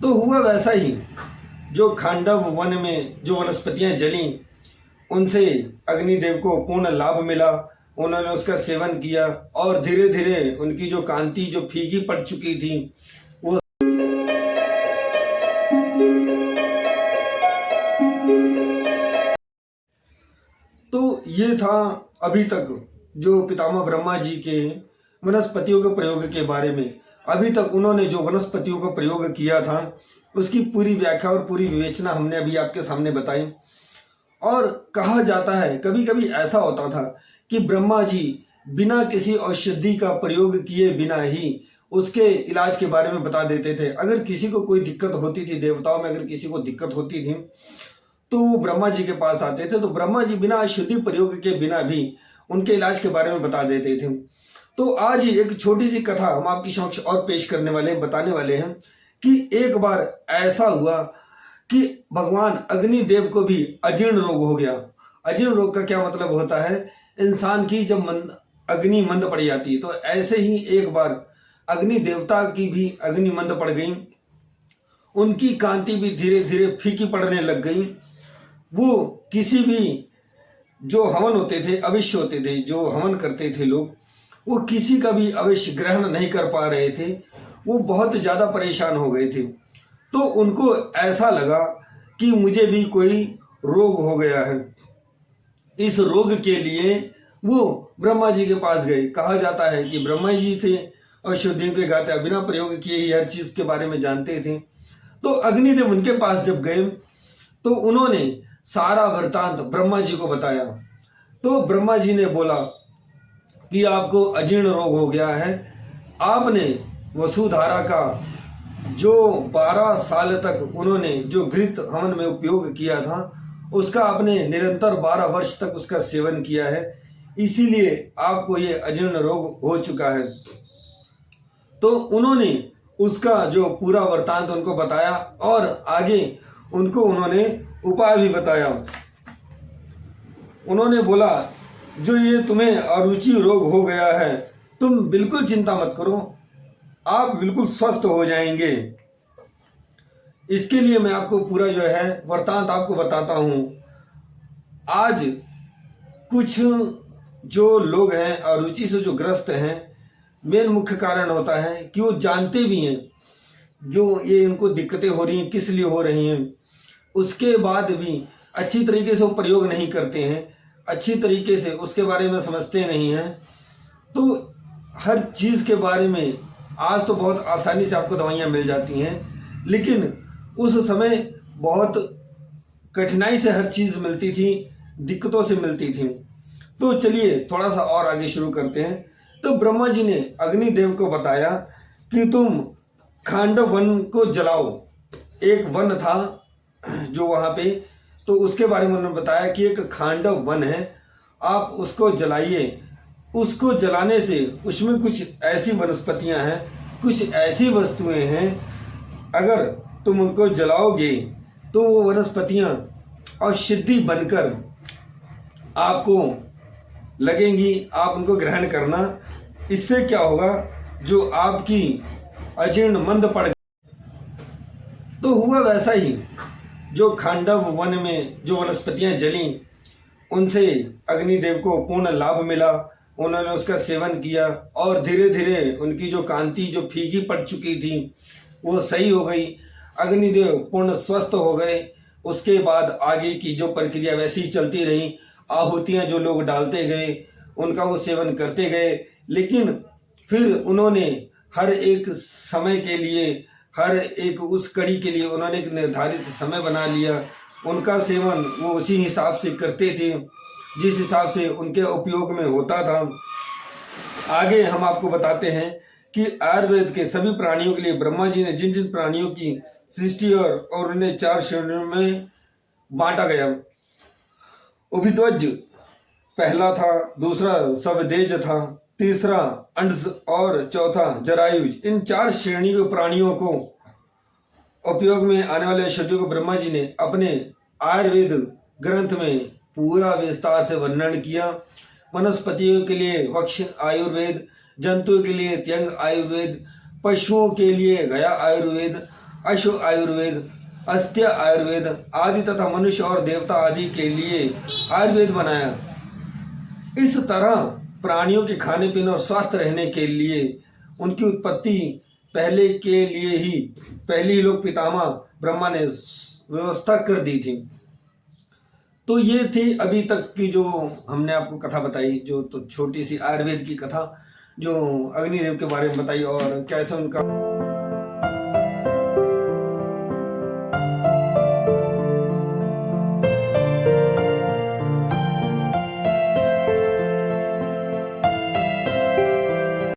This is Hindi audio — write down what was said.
तो हुआ वैसा ही, जो खांडव वन में जो वनस्पतियां जली उनसे अग्निदेव को पूर्ण लाभ मिला। उन्होंने उसका सेवन किया और धीरे धीरे उनकी जो कांति जो फीकी पड़ चुकी थी वो तो ये था अभी तक जो पितामह ब्रह्मा जी के वनस्पतियों के प्रयोग के बारे में। अभी तक उन्होंने जो वनस्पतियों का प्रयोग किया था उसकी पूरी व्याख्या और पूरी विवेचना हमने अभी आपके सामने बताई। और कहा जाता है कभी कभी ऐसा होता था कि ब्रह्मा जी बिना किसी औषधि का प्रयोग किए बिना ही उसके इलाज के बारे में बता देते थे। अगर किसी को कोई दिक्कत होती थी, देवताओं में अगर किसी को दिक्कत होती थी तो वो ब्रह्मा जी के पास आते थे, तो ब्रह्मा जी बिना औषधि प्रयोग के बिना भी उनके इलाज के बारे में बता देते थे। तो आज ही एक छोटी सी कथा हम आपकी समक्ष और पेश करने वाले हैं, बताने वाले हैं कि एक बार ऐसा हुआ कि भगवान अग्निदेव को भी अजीर्ण रोग हो गया। अजीर्ण रोग का क्या मतलब होता है, इंसान की जब अग्नि मंद पड़ जाती है। तो ऐसे ही एक बार अग्नि देवता की भी अग्नि मंद पड़ गई, उनकी कांति भी धीरे धीरे फीकी पड़ने लग गई। वो किसी भी जो हवन होते थे, अविष्य होते थे, जो हवन करते थे लोग, वो किसी का भी अविष्य ग्रहण नहीं कर पा रहे थे। वो बहुत ज़्यादा परेशान हो गए थे। तो उनको ऐसा लगा कि मुझे भी कोई रोग हो गया है। इस रोग के लिए वो ब्रह्मा जी के पास गए। कहा जाता है कि ब्रह्मा जी थे औषधियों के गाते, बिना प्रयोग किए ही हर चीज के बारे में जानते थे। तो अग्निदेव उनके पास जब गए तो उन्होंने सारा वृतांत ब्रह्मा जी को बताया। तो ब्रह्मा जी ने बोला कि आपको अजीर्ण रोग हो गया है। आपने वसुधारा का जो 12 साल तक उन्होंने जो घृत हवन में उपयोग किया था उसका आपने निरंतर 12 वर्ष तक उसका सेवन किया है, इसीलिए आपको ये अजीर्ण रोग हो चुका है। तो उन्होंने उसका जो पूरा वृतांत उनको बताया और आगे उनको उन्होंने उपाय भी बताया। उन्होंने बोला जो ये तुम्हें अरुचि रोग हो गया है, तुम बिल्कुल चिंता मत करो, आप बिल्कुल स्वस्थ हो जाएंगे। इसके लिए मैं आपको पूरा जो है वृतांत आपको बताता हूँ। आज कुछ जो लोग हैं अरुचि से जो ग्रस्त हैं, मेन मुख्य कारण होता है कि वो जानते भी हैं जो ये इनको दिक्कतें हो रही हैं किस लिए हो रही हैं, उसके बाद भी अच्छी तरीके से वो प्रयोग नहीं करते हैं, अच्छी तरीके से उसके बारे में समझते नहीं हैं। तो हर चीज़ के बारे में आज तो बहुत आसानी से आपको दवाइयाँ मिल जाती हैं, लेकिन उस समय बहुत कठिनाई से हर चीज़ मिलती थी, दिक्कतों से मिलती थी। तो चलिए थोड़ा सा और आगे शुरू करते हैं। तो ब्रह्मा जी ने अग्निदेव को बताया कि तुम खांडव वन को जलाओ। एक वन था जो वहाँ पे, तो उसके बारे में उन्होंने बताया कि एक खांडव वन है, आप उसको जलाइए। उसको जलाने से उसमें कुछ ऐसी वनस्पतियाँ हैं, कुछ ऐसी वस्तुएं हैं, अगर तुम उनको जलाओगे तो वो वनस्पतियाँ औषधि बनकर आपको लगेंगी, आप उनको ग्रहण करना। इससे क्या होगा, जो आपकी अजीर्ण मंद पड़ गई। तो हुआ वैसा ही, जो खांडव वन में जो वनस्पतियां जली उनसे अग्निदेव को पूर्ण लाभ मिला। उन्होंने उसका सेवन किया और धीरे धीरे उनकी जो कांति जो फीकी पड़ चुकी थी वो सही हो गई। अग्निदेव पूर्ण स्वस्थ हो गए। उसके बाद आगे की जो प्रक्रिया वैसी ही चलती रही। आहुतियाँ जो लोग डालते गए उनका वो सेवन करते गए, लेकिन फिर उन्होंने हर एक समय के लिए, हर एक उस कड़ी के लिए उन्होंने एक निर्धारित समय बना लिया। उनका सेवन वो उसी हिसाब से करते थे जिस हिसाब से उनके उपयोग में होता था। आगे हम आपको बताते हैं कि आयुर्वेद के सभी प्राणियों के लिए ब्रह्मा जी ने जिन जिन प्राणियों की सृष्टि और उन्हें 4 श्रेणियों में बांटा गया। उभिध्वज पहला था, दूसरा सवदेज था, तीसरा अंडज और चौथा जरायुज। इन 4 श्रेणी के प्राणियों को उपयोग में आने वाले औषधियों को ब्रह्मा जी ने अपने आयुर्वेद ग्रंथ में पूरा विस्तार से वर्णन किया। वनस्पतियों के लिए वक्ष आयुर्वेद, जंतुओं के लिए त्यंग आयुर्वेद, पशुओं के लिए गया आयुर्वेद अश्व आयुर्वेद, अस्त्य आयुर्वेद आदि तथा मनुष्य और देवता आदि के लिए आयुर्वेद बनाया। इस तरह प्राणियों के खाने पीने और स्वस्थ रहने के लिए उनकी उत्पत्ति पहले ही लोग पितामह ब्रह्मा ने व्यवस्था कर दी थी। तो ये थी अभी तक की जो हमने आपको कथा बताई, जो तो छोटी सी आयुर्वेद की कथा जो अग्निदेव के बारे में बताई और कैसे उनका